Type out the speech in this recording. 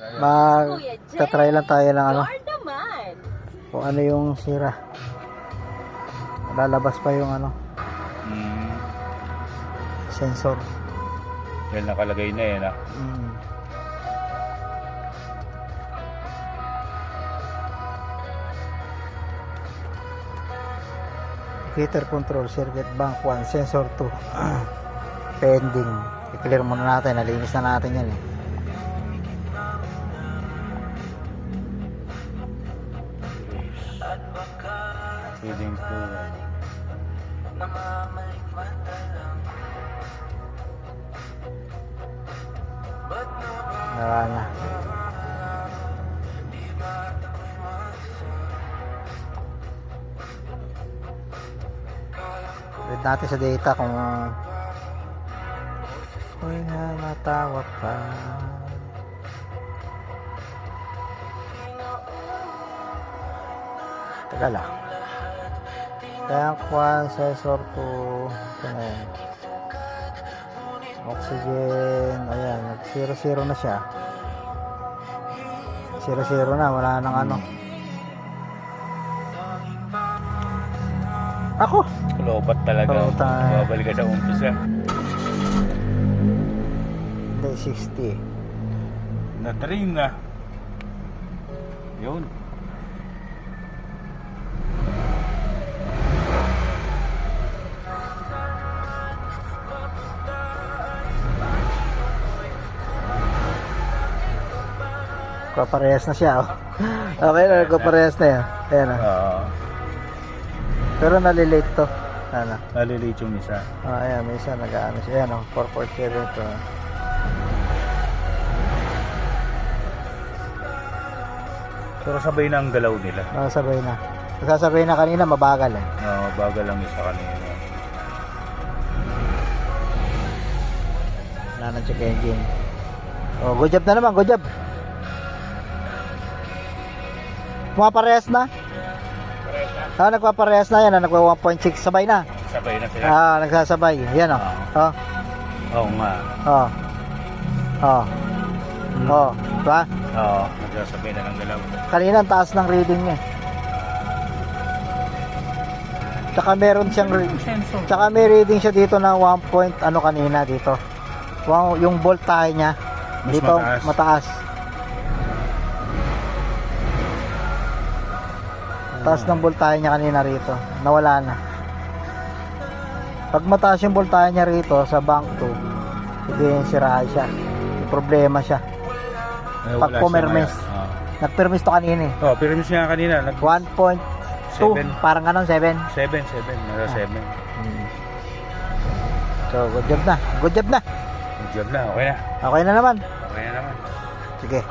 Mag-try lang tayo ng ano, kung ano yung sira. Lalabas pa yung ano, sensor. Yan nakalagay na yan ah. Heater control, circuit bank 1, sensor 2. Pending. I-clear muna natin, nalinis na natin yan eh. Feeding po. Wala na. Read natin sa data kung natawag pa. Teka lang. Tank 1, sensor 2. Ito na yan. Oxygen. Ayan, nag 0-0 na siya. 0-0 na, wala nang ano. Ako! Lobat talaga. Babalik ka sa umpisa. Hindi, 60. Na-train na. Yun. Kaparehas na siya, oh. Okay na, kaparehas na yan. Ayan na. Pero nalilate to. Ano? Nalilate yung isa. Ayan, may isa nag-ano siya. Ayan, 447 to. Pero sabay na ang galaw nila. Sabay na. Sasabay na kanina, mabagal eh. Bagal lang isa kanina. Wala na check engine. Oh, good job na naman, good job. Pumaparehas na? Nagpaparehas na yan. Nagpa 1.6. Sabay na. Sabay na sila. Nagsasabay. Yan o. Oo nga. Diba? Oo, nagsasabay na ng galaw. Kanina ang taas ng reading niya. Tsaka meron siyang tsaka may reading siya dito na 1 point ano kanina dito. Yung voltage niya mas dito mataas. Taas ng voltahe niya kanina rito. Nawala na. Pag mataas yung voltahe niya rito sa bank 2, sabihin sira siya. May problema siya. Pag pumirmis. Nagpirmis to kanina eh. Pirmis niya kanina. 1.2. Parang ganun, 7. 7. Nasa 7. So, good job na. Good job na. Good job na. Okay na. Okay na naman. Okay na naman. Sige.